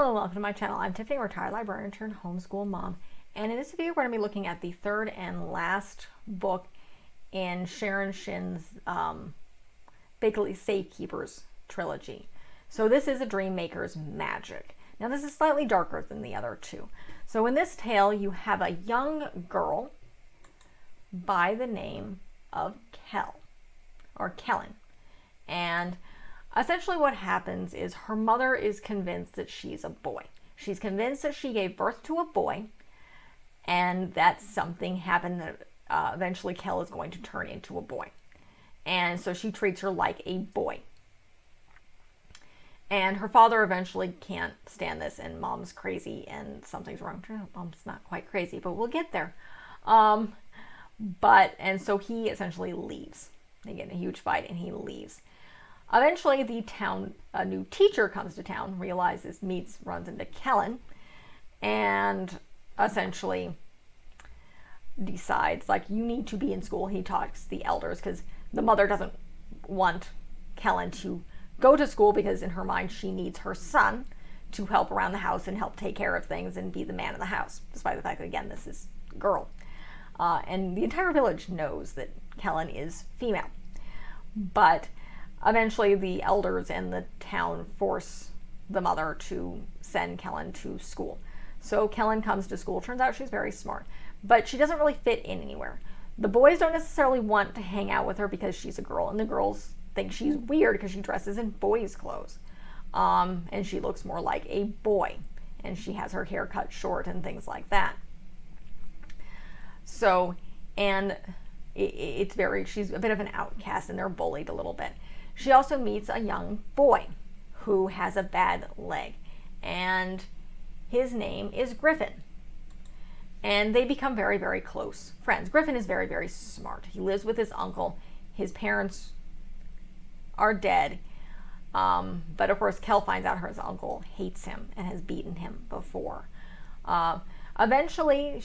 Hello, welcome to my channel. I'm Tiffany, retired librarian turned homeschool mom. And in this video, we're going to be looking at the third and last book in Sharon Shinn's basically Safekeepers trilogy. So this is A Dream Maker's Magic. Now this is slightly darker than the other two. So in this tale, you have a young girl by the name of Kellen. And essentially what happens is her mother is convinced that she's a boy. She's convinced that she gave birth to a boy and that something happened that eventually Kel is going to turn into a boy. And so she treats her like a boy. And her father eventually can't stand this, and mom's crazy and something's wrong. Mom's not quite crazy, but we'll get there. And so he essentially leaves. They get in a huge fight and he leaves. Eventually, a new teacher comes to town, runs into Kellen, and essentially decides, like, you need to be in school. He talks to the elders because the mother doesn't want Kellen to go to school because in her mind she needs her son to help around the house and help take care of things and be the man of the house, despite the fact that, again, this is a girl. And the entire village knows that Kellen is female. But eventually the elders and the town force the mother to send Kellen to school. So Kellen comes to school. Turns out she's very smart, but she doesn't really fit in anywhere. The boys don't necessarily want to hang out with her because she's a girl, and the girls think she's weird because she dresses in boys' clothes. And she looks more like a boy, and she has her hair cut short and things like that. So, and she's a bit of an outcast, and they're bullied a little bit. She also meets a young boy who has a bad leg, and his name is Griffin. And they become very, very close friends. Griffin is very, very smart. He lives with his uncle. His parents are dead. But of course, Kel finds out his uncle hates him and has beaten him before. Eventually,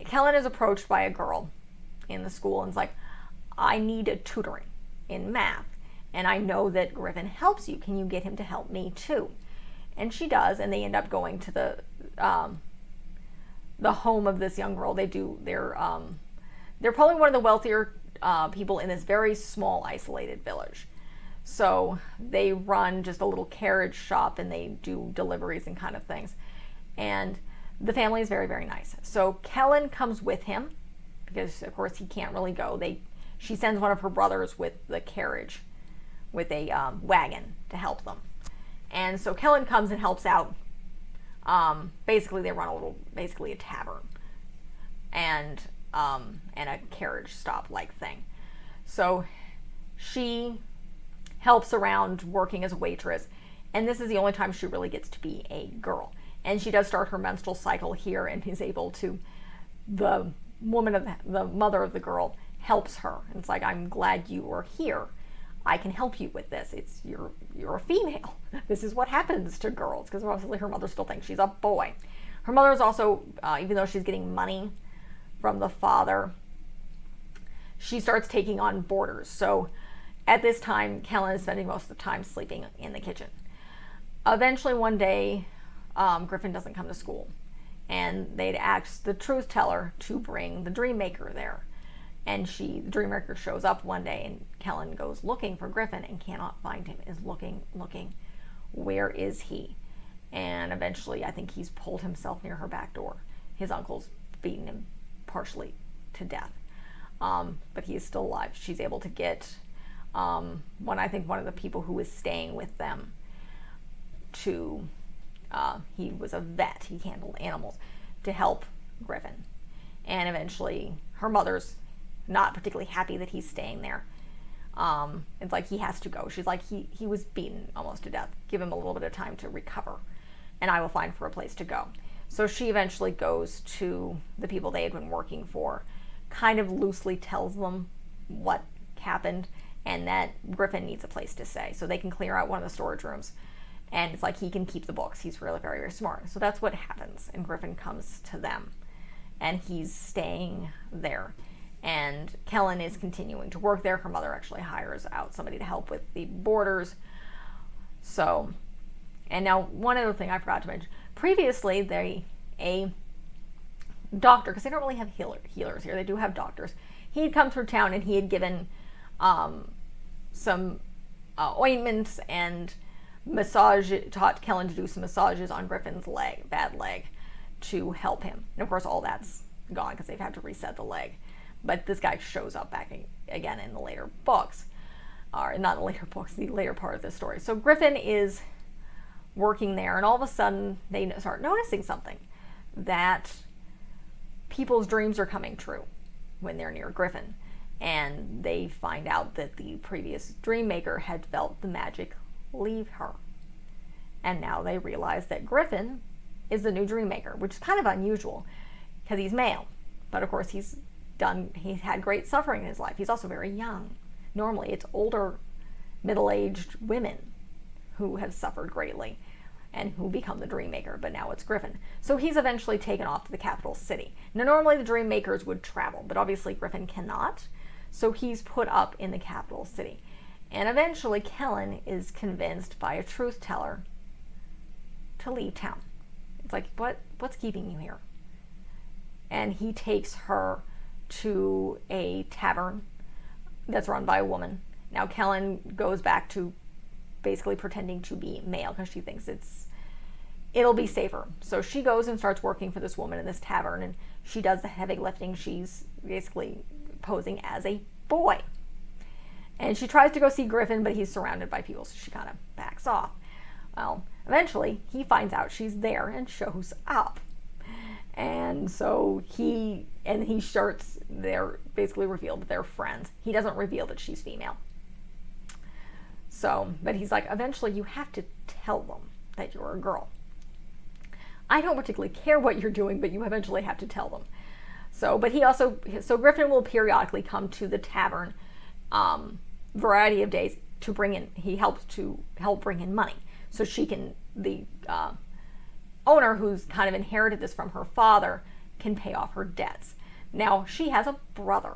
Kellen is approached by a girl in the school and is like, I need a tutoring in math, and I know that Griffin helps you. Can you get him to help me too? And she does, and they end up going to the home of this young girl. They're probably one of the wealthier people in this very small, isolated village. So they run just a little carriage shop, and they do deliveries and kind of things. And the family is very, very nice. So Kellen comes with him because, of course, he can't really go. She sends one of her brothers with the carriage, with a wagon to help them. And so Kellen comes and helps out. Basically, they run a tavern and a carriage stop-like thing. So she helps around working as a waitress, and this is the only time she really gets to be a girl. And she does start her menstrual cycle here, and is able to, the mother of the girl helps her. And it's like, I'm glad you are here. I can help you with this. You're a female. This is what happens to girls, because obviously her mother still thinks she's a boy. Her mother is also, even though she's getting money from the father, she starts taking on boarders. So at this time, Kellen is spending most of the time sleeping in the kitchen. Eventually one day, Griffin doesn't come to school, and they'd asked the truth teller to bring the dream maker there. And the dream maker shows up one day, and Kellen goes looking for Griffin and cannot find him, is looking. Where is he? And eventually, I think he's pulled himself near her back door. His uncle's beaten him partially to death. But he is still alive. She's able to get one of the people who was staying with them to, he was a vet, he handled animals, to help Griffin. And eventually, her mother's not particularly happy that he's staying there. It's like he has to go. She's like, he was beaten almost to death. Give him a little bit of time to recover, and I will find for a place to go. So she eventually goes to the people they had been working for, kind of loosely tells them what happened, and that Griffin needs a place to stay. So they can clear out one of the storage rooms. And it's like, he can keep the books. He's really very, very smart. So that's what happens. And Griffin comes to them, and he's staying there. And Kellen is continuing to work there. Her mother actually hires out somebody to help with the boarders. So, and now one other thing I forgot to mention. Previously, a doctor, because they don't really have healers here, they do have doctors. He had come through town and he had given some ointments and taught Kellen to do some massages on Griffin's bad leg, to help him. And of course, all that's gone because they've had to reset the leg. But this guy shows up back again in the later books. Or not the later books, the later part of the story. So Griffin is working there, and all of a sudden they start noticing something, that people's dreams are coming true when they're near Griffin. And they find out that the previous dream maker had felt the magic leave her. And now they realize that Griffin is the new dream maker, which is kind of unusual because he's male. But of course he's had great suffering in his life. He's also very young. Normally it's older, middle-aged women who have suffered greatly and who become the dream maker, but now it's Griffin. So he's eventually taken off to the capital city. Now normally the dream makers would travel, but obviously Griffin cannot. So he's put up in the capital city. And eventually Kellen is convinced by a truth teller to leave town. It's like, what's keeping you here? And he takes her to a tavern that's run by a woman. Now Kellen goes back to basically pretending to be male because she thinks it'll be safer. So she goes and starts working for this woman in this tavern, and she does the heavy lifting. She's basically posing as a boy. And she tries to go see Griffin, but he's surrounded by people, so she kind of backs off. Well, eventually he finds out she's there and shows up. And so he starts, they're basically revealed that they're friends. He doesn't reveal that she's female. So, but he's like, eventually you have to tell them that you're a girl. I don't particularly care what you're doing, but you eventually have to tell them. So, but so Griffin will periodically come to the tavern, variety of days to bring in, he helps to help bring in money. So she can, the owner who's kind of inherited this from her father, can pay off her debts. Now she has a brother,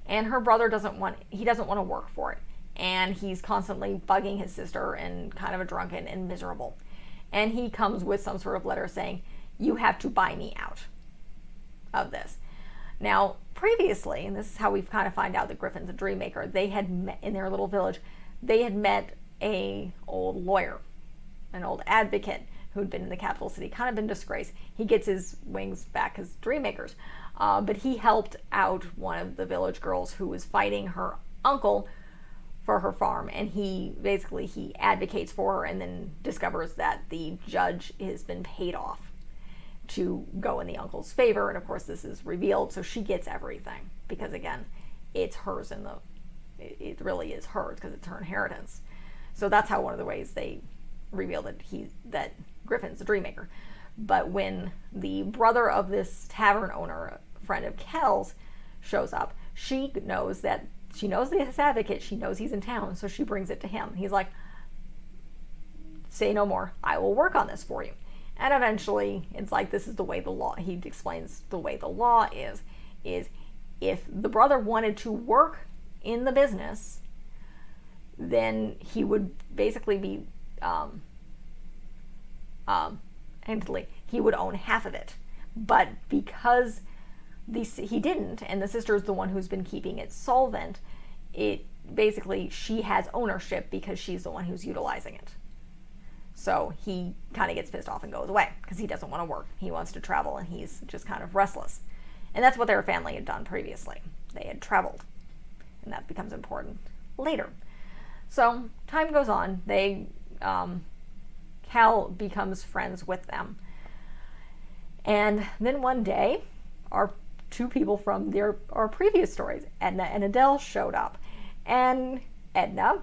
and her brother doesn't want to work for it. And he's constantly bugging his sister and kind of a drunken and miserable. And he comes with some sort of letter saying, you have to buy me out of this. Now, previously, and this is how we've kind of find out that Griffin's a dream maker, they had met in their little village, they had met a old lawyer, an old advocate who'd been in the capital city, kind of been disgraced. He gets his wings back as dream makers. But he helped out one of the village girls who was fighting her uncle for her farm, and he advocates for her and then discovers that the judge has been paid off to go in the uncle's favor. And of course this is revealed, so she gets everything because again, it's hers, and it really is hers because it's her inheritance. So that's how one of the ways they reveal that Griffin's the dream maker. But when the brother of this tavern owner, a friend of Kel's, shows up, she knows this advocate, she knows he's in town, so she brings it to him. He's like, say no more, I will work on this for you. And eventually it's like, this is the way the law, he explains the way the law is if the brother wanted to work in the business, then he would basically be he would own half of it. But because he didn't, and the sister is the one who's been keeping it solvent, she has ownership because she's the one who's utilizing it. So he kind of gets pissed off and goes away because he doesn't want to work. He wants to travel, and he's just kind of restless. And that's what their family had done previously. They had traveled, and that becomes important later. So time goes on. Cal becomes friends with them. And then one day, our two people from our previous stories, Edna and Adele, showed up. And Edna,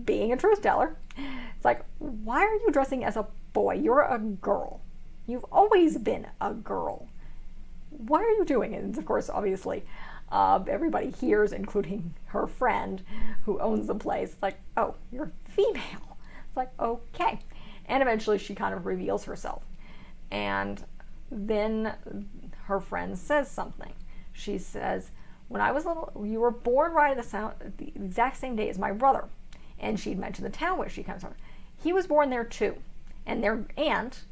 being a truth teller, it's like, why are you dressing as a boy? You're a girl. You've always been a girl. What are you doing? And of course, obviously, everybody hears, including her friend who owns the place, like, oh, you're female. It's like, okay. And eventually she kind of reveals herself. And then her friend says something. She says, when I was little, you were born right at the exact same day as my brother. And she'd mentioned the town where she comes from. he was born there too, and their aunt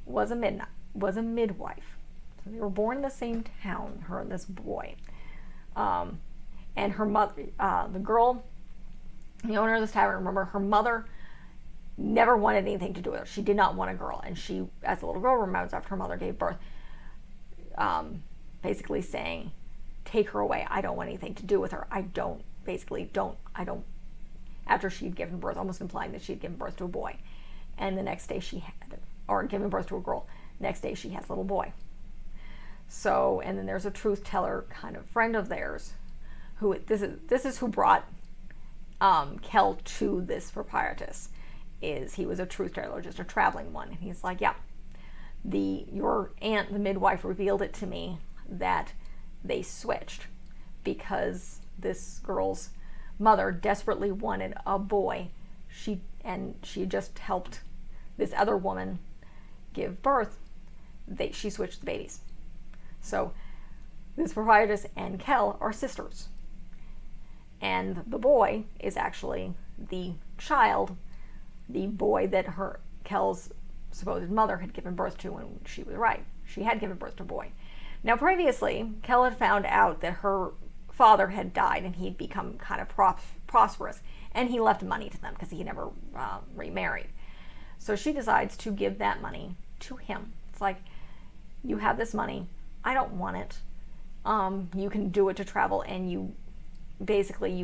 was a midwife. So they were born in the same town, her and this boy. And her mother, the girl, the owner of this tavern, remember, her mother never wanted anything to do with her. She did not want a girl, and she, as a little girl, remembers after her mother gave birth, basically saying, "Take her away. I don't want anything to do with her. I don't." After she'd given birth, almost implying that she'd given birth to a boy, and the next day given birth to a girl. Next day she has a little boy. So, and then there's a truth teller kind of friend of theirs, who this is who brought Kel to this proprietress. He was a truth teller, just a traveling one. And he's like, yeah, your aunt, the midwife, revealed it to me that they switched because this girl's mother desperately wanted a boy. She just helped this other woman give birth. She switched the babies. So this proprietress and Kel are sisters. And the boy is actually the boy that Kel's supposed mother had given birth to when she was right. She had given birth to a boy. Now previously, Kel had found out that her father had died and he'd become kind of prosperous, and he left money to them because he never remarried. So she decides to give that money to him. It's like, you have this money, I don't want it. You can do it to travel, and you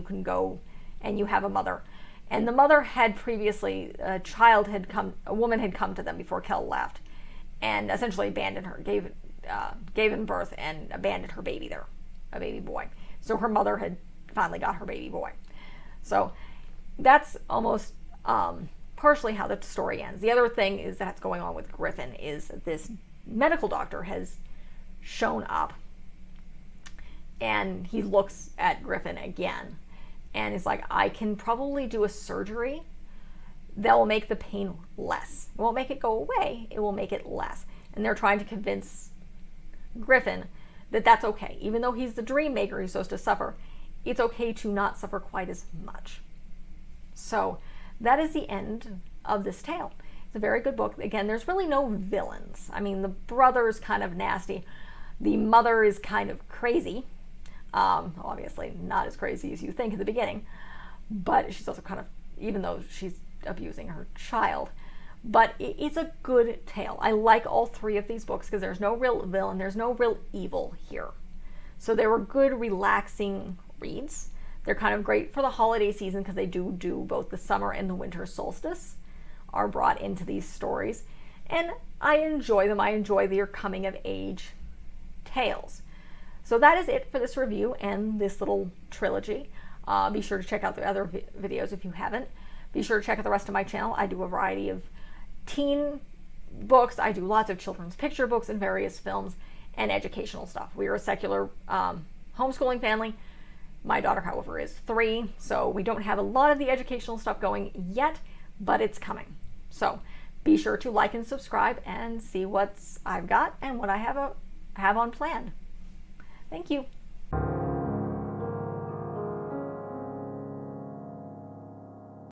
can go, and you have a mother. And the mother had previously, a woman had come to them before Kel left, and essentially abandoned her, gave him birth and abandoned her baby there, a baby boy. So her mother had finally got her baby boy. So that's almost partially how the story ends. The other thing is that's going on with Griffin is this medical doctor has shown up, and he looks at Griffin again, and he's like, I can probably do a surgery that will make the pain less. It won't make it go away, it will make it less. And they're trying to convince Griffin that that's okay. Even though he's the dream maker, he's supposed to suffer, it's okay to not suffer quite as much. So that is the end of this tale. It's a very good book. Again, there's really no villains. I mean, the brother's kind of nasty. The mother is kind of crazy. Obviously not as crazy as you think in the beginning, but she's also kind of, even though she's abusing her child. But it's a good tale. I like all three of these books because there's no real villain, there's no real evil here. So they were good, relaxing reads. They're kind of great for the holiday season because they do both the summer and the winter solstice are brought into these stories. And I enjoy them. I enjoy their coming of age tales. So that is it for this review and this little trilogy. Be sure to check out the other videos if you haven't. Be sure to check out the rest of my channel. I do a variety of teen books. I do lots of children's picture books and various films and educational stuff. We are a secular homeschooling family. My daughter, however, is 3, so we don't have a lot of the educational stuff going yet, but it's coming. So be sure to like and subscribe and see what I've got and what I have on plan. Thank you.